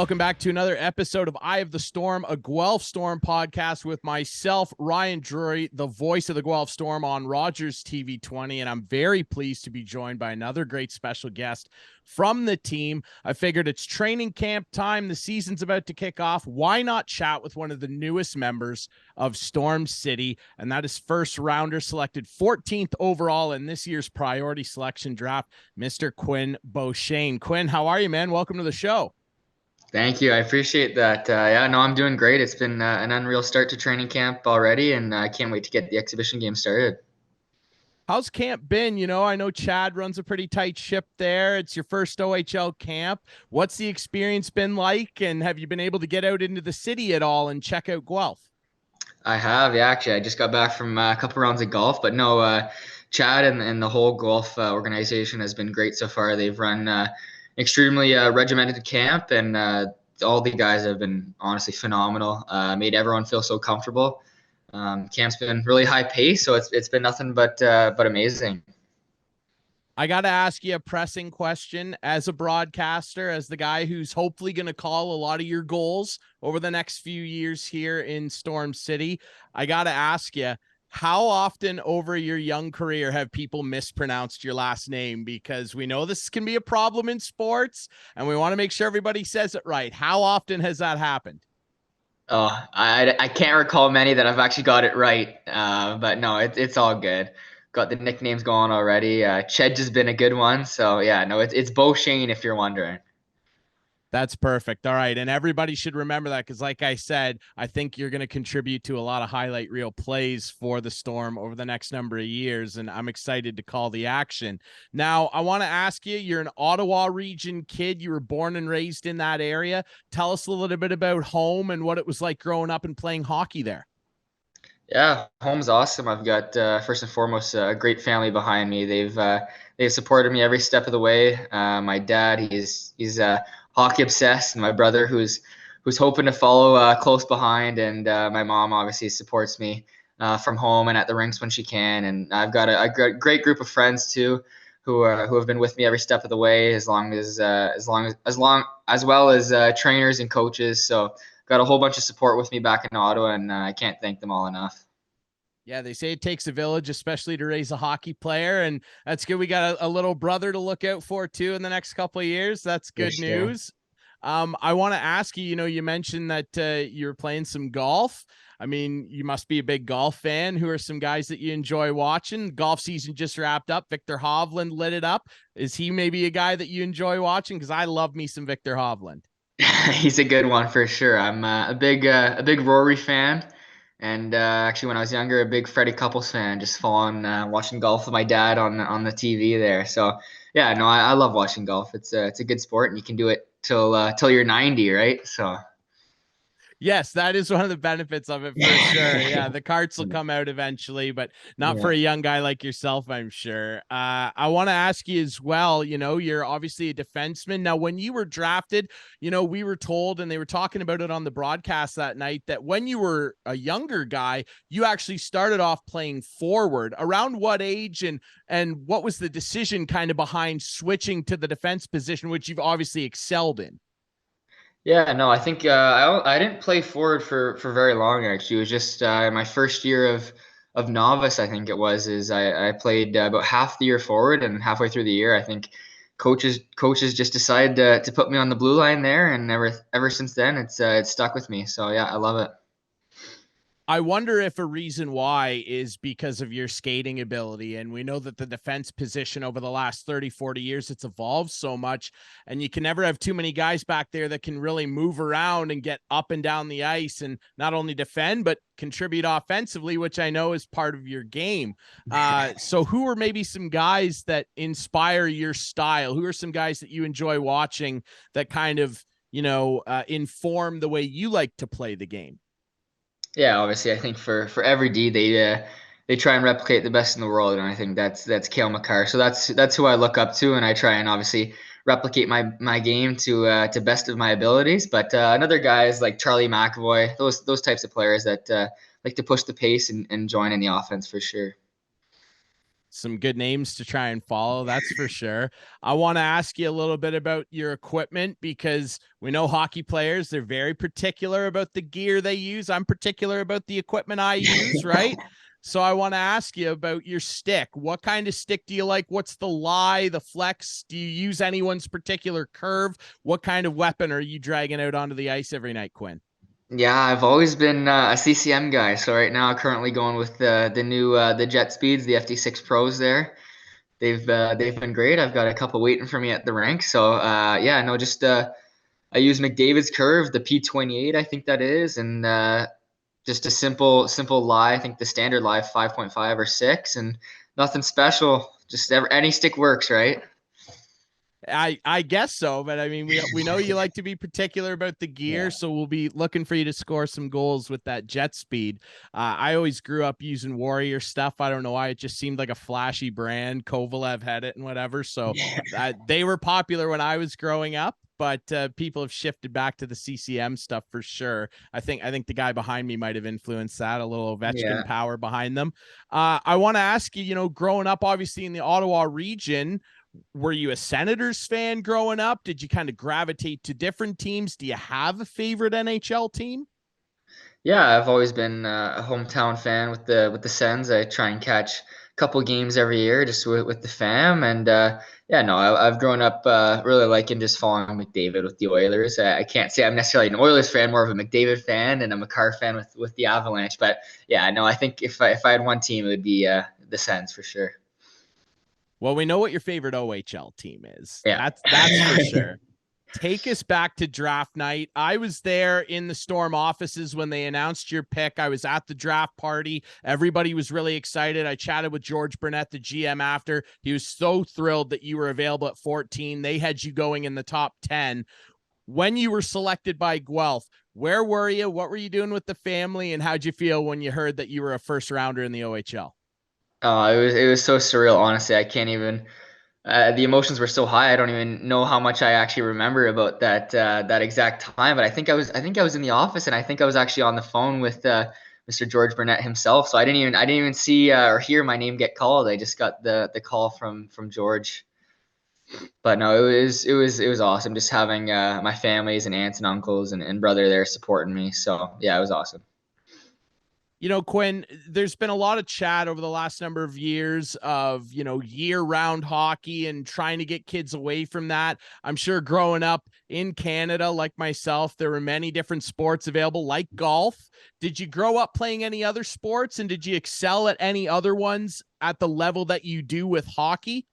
Welcome back to another episode of Eye of the Storm, a Guelph Storm podcast with myself, Ryan Drury, the voice of the Guelph Storm on Rogers TV 20. And I'm very pleased to be joined by another great special guest from the team. I figured it's training camp time. The season's about to kick off. Why not chat with one of the newest members of Storm City? And that is first rounder selected 14th overall in this year's priority selection draft, Mr. Quinn Beauchesne. Quinn, how are you, man? Welcome to the show. Thank you. I appreciate that. I'm doing great. It's been an unreal start to training camp already, and I can't wait to get the exhibition game started. How's camp been? You know, I know Chad runs a pretty tight ship there. It's your first OHL camp. What's the experience been like, and have you been able to get out into the city at all and check out Guelph? I have, yeah. Actually, I just got back from a couple rounds of golf, but no, Chad and the whole Guelph organization has been great so far. They've run extremely regimented camp, and all the guys have been honestly phenomenal. Made everyone feel so comfortable. Camp's been really high pace, so it's been nothing but amazing. I got to ask you a pressing question as a broadcaster, as the guy who's hopefully going to call a lot of your goals over the next few years here in Storm City. I got to ask you, how often over your young career have people mispronounced your last name? Because we know this can be a problem in sports, and we want to make sure everybody says it right. How often has that happened? Oh, I can't recall many that I've actually got it right, but no, it's all good. Got the nicknames going already. Chedge has been a good one, so yeah, no, it's Beauchesne if you're wondering. That's perfect. All right. And everybody should remember that because, like I said, I think you're going to contribute to a lot of highlight reel plays for the Storm over the next number of years. And I'm excited to call the action. Now, I want to ask you, you're an Ottawa region kid. You were born and raised in that area. Tell us a little bit about home and what it was like growing up and playing hockey there. Yeah, home's awesome. I've got first and foremost a great family behind me. They've supported me every step of the way. My dad, he's hockey obsessed, and my brother who's hoping to follow close behind, and my mom obviously supports me from home and at the rinks when she can. And I've got a great group of friends too who have been with me every step of the way, as well as trainers and coaches. So got a whole bunch of support with me back in Ottawa, and I can't thank them all enough. Yeah, they say it takes a village, especially to raise a hockey player, and that's good. We got a little brother to look out for too in the next couple of years. That's good news. I want to ask you, you mentioned that you're playing some golf. I mean, you must be a big golf fan. Who are some guys that you enjoy watching? Golf season just wrapped up. Victor Hovland lit it up. Is he maybe a guy that you enjoy watching? Because I love me some Victor Hovland. He's a good one for sure. I'm a big Rory fan, and actually when I was younger, a big Freddie Couples fan. Just following watching golf with my dad on the TV there. So yeah, no, I love watching golf. It's a good sport, and you can do it till you're 90, right? So. Yes, that is one of the benefits of it for sure. Yeah, the carts will come out eventually, but not for a young guy like yourself, I'm sure. I want to ask you as well, you're obviously a defenseman. Now, when you were drafted, we were told, and they were talking about it on the broadcast that night, that when you were a younger guy, you actually started off playing forward. Around what age and what was the decision kind of behind switching to the defense position, which you've obviously excelled in? Yeah, no, I think I didn't play forward for very long actually. It was just my first year of novice, I think it was. Is I played about half the year forward, and halfway through the year, I think coaches just decided to put me on the blue line there, and ever since then it's stuck with me. So yeah, I love it. I wonder if a reason why is because of your skating ability. And we know that the defense position over the last 30, 40 years, it's evolved so much, and you can never have too many guys back there that can really move around and get up and down the ice and not only defend, but contribute offensively, which I know is part of your game. So who are maybe some guys that inspire your style? Who are some guys that you enjoy watching that kind of, inform the way you like to play the game? Yeah, obviously, I think for every D they try and replicate the best in the world, and I think that's Cale Makar. So that's who I look up to, and I try and obviously replicate my game to best of my abilities. But another guy is like Charlie McAvoy, those types of players that like to push the pace and join in the offense for sure. Some good names to try and follow, that's for sure. I want to ask you a little bit about your equipment, because we know hockey players, they're very particular about the gear they use. I'm particular about the equipment I use, right? So I want to ask you about your stick. What kind of stick do you like? What's the lie, the flex? Do you use anyone's particular curve? What kind of weapon are you dragging out onto the ice every night, Quinn? Yeah, I've always been a CCM guy. So right now, currently going with the new the Jet Speeds, the FD6 Pros. There, they've been great. I've got a couple waiting for me at the rink. So yeah, no, just I use McDavid's curve, the P28, I think that is, and just a simple lie. I think the standard lie 5.5 or 6, and nothing special. Just any stick works, right? I guess so, but I mean, we know you like to be particular about the gear, Yeah. so we'll be looking for you to score some goals with that jet speed. I always grew up using Warrior stuff. I don't know why, it just seemed like a flashy brand. Kovalev had it and whatever, so they were popular when I was growing up. But people have shifted back to the CCM stuff for sure. I think the guy behind me might have influenced that, a little Ovechkin Yeah. power behind them. I want to ask you, growing up obviously in the Ottawa region, were you a Senators fan growing up? Did you kind of gravitate to different teams? Do you have a favorite NHL team? Yeah, I've always been a hometown fan with the Sens. I try and catch a couple games every year just with the fam, and yeah, no, I've grown up really liking just following McDavid with the Oilers. I can't say I'm necessarily an Oilers fan, more of a McDavid fan, and I'm a Carr fan with the Avalanche. But yeah, no, I think if I had one team, it would be the Sens for sure. Well, we know what your favorite OHL team is. Yeah. That's for sure. Take us back to draft night. I was there in the Storm offices when they announced your pick. I was at the draft party. Everybody was really excited. I chatted with George Burnett, the GM, after. He was so thrilled that you were available at 14. They had you going in the top 10. When you were selected by Guelph, where were you? What were you doing with the family? And how'd you feel when you heard that you were a first rounder in the OHL? It was so surreal. Honestly, I can't even. The emotions were so high. I don't even know how much I actually remember about that exact time. But I think I was in the office, and I think I was actually on the phone with Mr. George Burnett himself. So I didn't even see or hear my name get called. I just got the call from George. But no, it was awesome just having my families and aunts and uncles and brother there supporting me. So yeah, it was awesome. Quinn, there's been a lot of chat over the last number of years of, year round hockey and trying to get kids away from that. I'm sure growing up in Canada, like myself, there were many different sports available, like golf. Did you grow up playing any other sports, and did you excel at any other ones at the level that you do with hockey?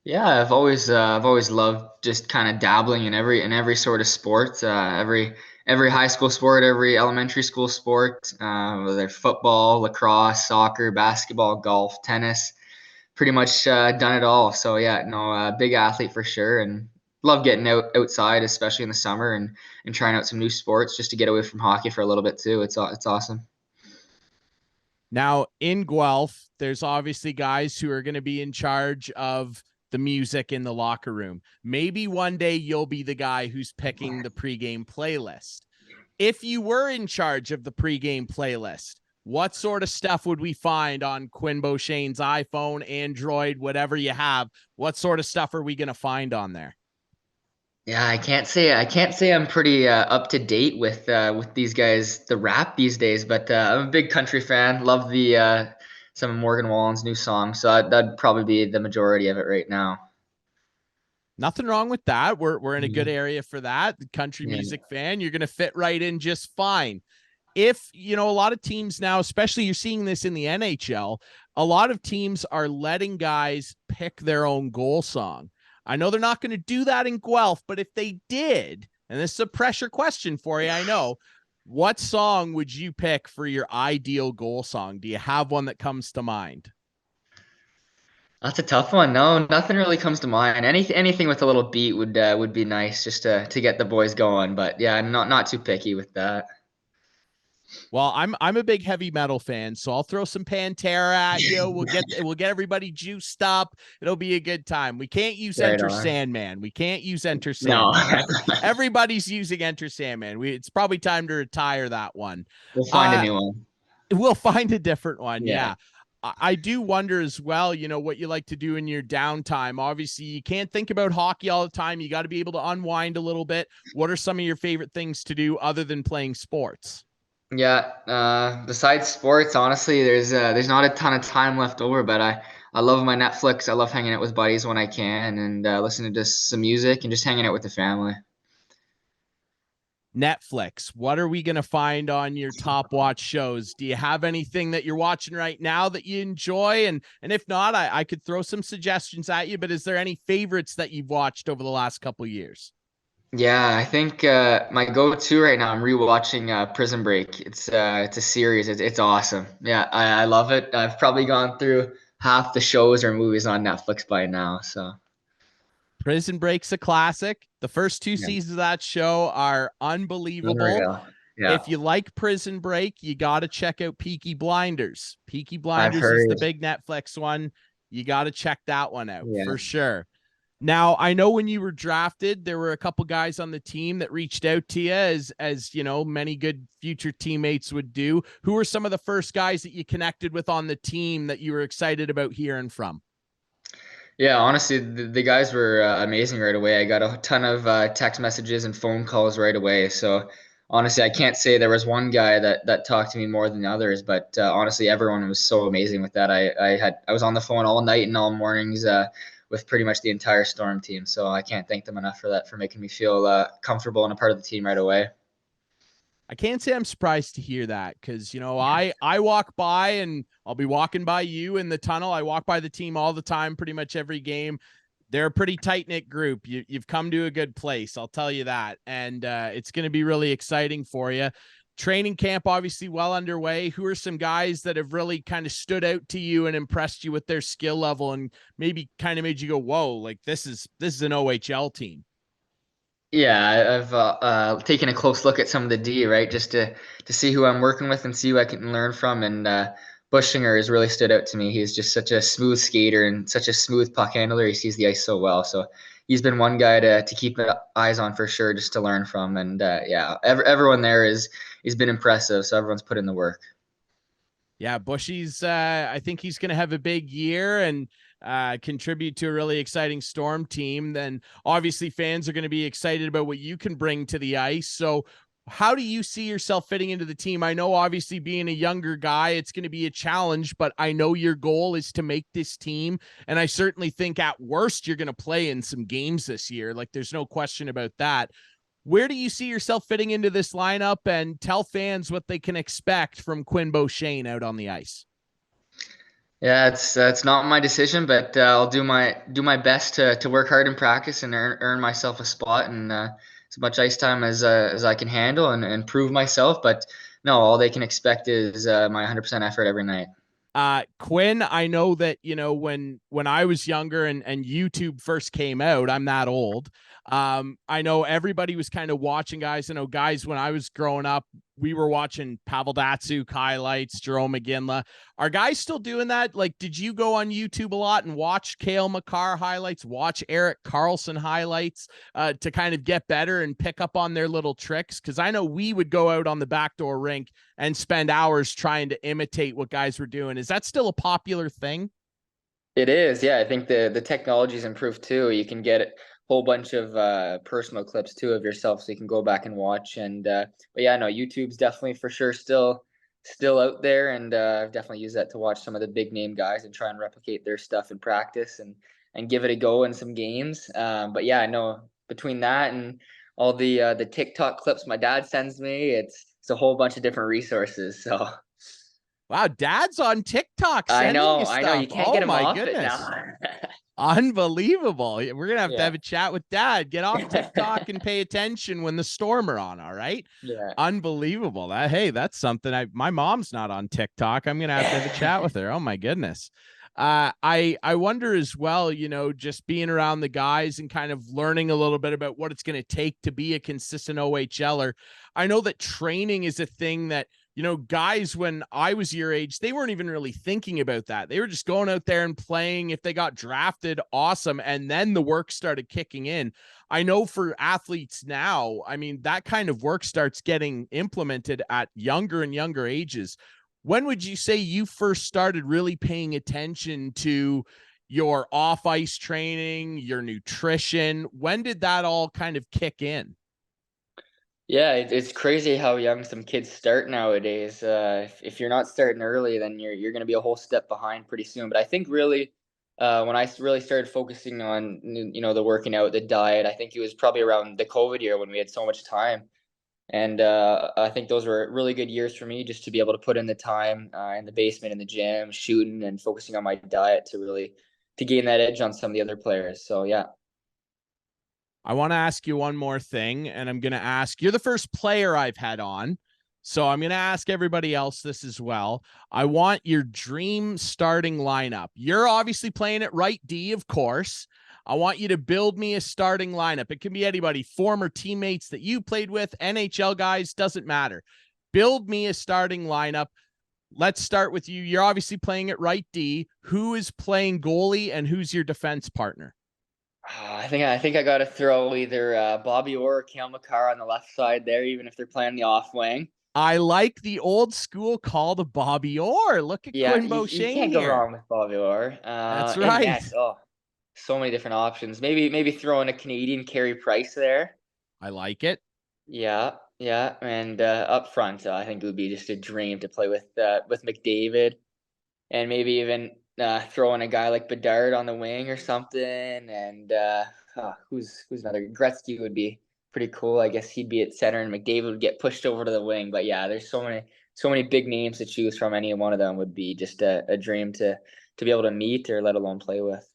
Yeah, I've always loved just kind of dabbling in every sort of sport, every high school sport, every elementary school sport, whether it's football, lacrosse, soccer, basketball, golf, tennis, pretty much done it all. So yeah, no, big athlete for sure, and love getting outside, especially in the summer, and trying out some new sports just to get away from hockey for a little bit too. It's awesome. Now, in Guelph, there's obviously guys who are going to be in charge of the music in the locker room. Maybe one day you'll be the guy who's picking the pregame playlist. If you were in charge of the pregame playlist, what sort of stuff would we find on Quinn Beauchesne's iPhone, Android, whatever you have? What sort of stuff are we going to find on there? Yeah, I can't say I'm pretty up to date with these guys, the rap these days, but I'm a big country fan. Love the some of Morgan Wallen's new songs, so that'd probably be the majority of it right now. Nothing wrong with that. We're in a good Yeah. area for that. The country Yeah. music fan, you're going to fit right in just fine. If a lot of teams now, especially you're seeing this in the NHL, a lot of teams are letting guys pick their own goal song. I know they're not going to do that in Guelph, but if they did, and this is a pressure question for you, I know, what song would you pick for your ideal goal song? Do you have one that comes to mind? That's a tough one. No, nothing really comes to mind. Anything with a little beat would be nice just to get the boys going. But yeah, not too picky with that. Well, I'm a big heavy metal fan, so I'll throw some Pantera at you. We'll get everybody juiced up. It'll be a good time. We can't use Right Enter on. Sandman. We can't use Enter No, Sandman. Everybody's using Enter Sandman. It's probably time to retire that one. we'll find a Uh new one. we'll find a different one. Yeah. Yeah. I do wonder as well, what you like to do in your downtime. Obviously, you can't think about hockey all the time. You got to be able to unwind a little bit. What are some of your favorite things to do other than playing sports? Yeah, besides sports, honestly, there's not a ton of time left over, but I love my Netflix. I love hanging out with buddies when I can and listening to just some music and just hanging out with the family. Netflix. What are we going to find on your top watch shows? Do you have anything that you're watching right now that you enjoy? And if not, I could throw some suggestions at you, but is there any favorites that you've watched over the last couple of years? Yeah, I think my go-to right now, I'm rewatching Prison Break. It's a series. It's awesome. Yeah, I love it. I've probably gone through half the shows or movies on Netflix by now. So Prison Break's a classic. The first two yeah, seasons of that show are unbelievable. unreal. Yeah, If you like Prison Break, you got to check out Peaky Blinders. Peaky I've Blinders is the heard. big Netflix one. You got to check that one out for Yeah. sure. Now, I know when you were drafted, there were a couple guys on the team that reached out to you as many good future teammates would do. Who were some of the first guys that you connected with on the team that you were excited about hearing from? Yeah, honestly, the guys were amazing right away. I got a ton of text messages and phone calls right away. So honestly, I can't say there was one guy that talked to me more than the others, but honestly, everyone was so amazing with that. I was on the phone all night and all mornings with pretty much the entire Storm team. So I can't thank them enough for that, for making me feel comfortable and a part of the team right away. I can't say I'm surprised to hear that because I walk by and I'll be walking by you in the tunnel. I walk by the team all the time, pretty much every game. They're a pretty tight knit group. You've come to a good place, I'll tell you that, and it's going to be really exciting for you. Training camp obviously well underway. Who are some guys that have really kind of stood out to you and impressed you with their skill level and maybe kind of made you go, "Whoa, like this is an OHL team." Yeah, I've taken a close look at some of the D, right, just to see who I'm working with and see who I can learn from. And Bushinger has really stood out to me. He's just such a smooth skater and such a smooth puck handler. He sees the ice so well. So he's been one guy to keep eyes on for sure, just to learn from. And yeah, everyone there he's been impressive. So everyone's put in the work. Yeah, Bushy's I think he's going to have a big year and contribute to a really exciting Storm team. Then obviously fans are going to be excited about what you can bring to the ice. So how do you see yourself fitting into the team? I know obviously being a younger guy, it's going to be a challenge, but I know your goal is to make this team. And I certainly think at worst, you're going to play in some games this year. Like there's no question about that. Where do you see yourself fitting into this lineup, and tell fans what they can expect from Quinn Beauchesne out on the ice? Yeah, it's not my decision, but I'll do my best to work hard in practice and earn myself a spot and as much ice time as I can handle and prove myself. But no, all they can expect is my 100% effort every night. Quinn, I know that when I was younger and YouTube first came out, I'm that old. I know everybody was kind of watching guys. I know guys when I was growing up, we were watching Pavel Datsyuk highlights, Jerome McGinley. Are guys still doing that? Like, did you go on YouTube a lot and watch Cale Makar highlights, watch Erik Karlsson highlights to kind of get better and pick up on their little tricks? Because I know we would go out on the backdoor rink and spend hours trying to imitate what guys were doing. Is that still a popular thing? It is, yeah. I think the technology's improved too. You can get a whole bunch of personal clips too of yourself, so you can go back and watch. And but yeah, no, YouTube's definitely for sure still out there, and I've definitely used that to watch some of the big name guys and try and replicate their stuff in practice and give it a go in some games. But yeah, I know between that and all the TikTok clips my dad sends me, it's a whole bunch of different resources. So. Wow, dad's on TikTok I sending know, you I know. stuff. You can't Oh get him my off it goodness. now. Unbelievable. We're gonna Yeah. have a chat with dad. Get off TikTok and pay attention when the Storm are on. All right. Yeah. Unbelievable. Hey, that's something. My mom's not on TikTok. I'm gonna have a chat with her. Oh my goodness. I wonder as well, just being around the guys and kind of learning a little bit about what it's going to take to be a consistent OHLer. I know that training is a thing that, guys, when I was your age, they weren't even really thinking about that. They were just going out there and playing. If they got drafted, awesome. And then the work started kicking in. I know for athletes now, I mean, that kind of work starts getting implemented at younger and younger ages. when would you say you first started really paying attention to your off ice training, your nutrition? When did that all kind of kick in? Yeah, it's crazy how young some kids start nowadays. If you're not starting early, then you're going to be a whole step behind pretty soon. But I think really, when I really started focusing on the working out, the diet, I think it was probably around the COVID year when we had so much time, and I think those were really good years for me just to be able to put in the time in the basement, in the gym, shooting, and focusing on my diet to gain that edge on some of the other players. So yeah. I want to ask you one more thing, and I'm going to ask, you're the first player I've had on, so I'm going to ask everybody else this as well. I want your dream starting lineup. You're obviously playing at right D, of course. I want you to build me a starting lineup. It can be anybody, former teammates that you played with, NHL guys, doesn't matter. Build me a starting lineup. Let's start with you. You're obviously playing at right D. Who is playing goalie, and who's your defense partner? I think I got to throw either Bobby Orr or Cale Makar on the left side there, even if they're playing the off wing. I like the old school call to Bobby Orr. Look at Yeah, Quinn you Beauchesne can't go here. wrong with Bobby Orr. That's And right. yes, so many different options. Maybe throw in a Canadian Carey Price there. I like it. Yeah, yeah, and up front, I think it would be just a dream to play with McDavid, and maybe even throw in a guy like Bedard on the wing or something. And who's another? Gretzky would be pretty cool. I guess he'd be at center, and McDavid would get pushed over to the wing. But yeah, there's so many big names to choose from. Any one of them would be just a dream to be able to meet or let alone play with.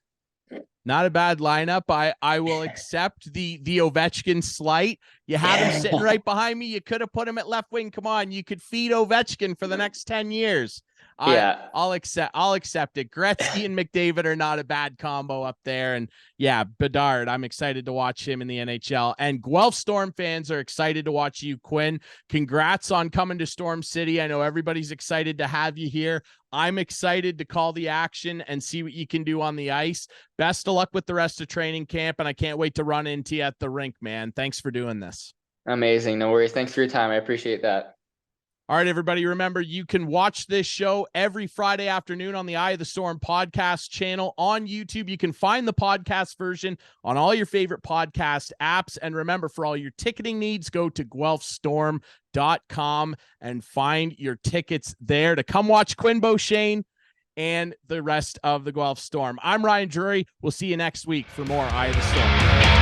Not a bad lineup. I will accept the Ovechkin slight. You had him sitting right behind me. You could have put him at left wing. Come on, you could feed Ovechkin for the next 10 years. Yeah. I'll accept it. Gretzky and McDavid are not a bad combo up there. And yeah, Bedard, I'm excited to watch him in the NHL. And Guelph Storm fans are excited to watch you, Quinn. Congrats on coming to Storm City. I know everybody's excited to have you here. I'm excited to call the action and see what you can do on the ice. Best of luck with the rest of training camp, and I can't wait to run into you at the rink, man. Thanks for doing this. Amazing. No worries. Thanks for your time. I appreciate that. All right, everybody, remember, you can watch this show every Friday afternoon on the Eye of the Storm podcast channel on YouTube. You can find the podcast version on all your favorite podcast apps. And remember, for all your ticketing needs, go to guelphstorm.com and find your tickets there to come watch Quinn Beauchesne and the rest of the Guelph Storm. I'm Ryan Drury. We'll see you next week for more Eye of the Storm.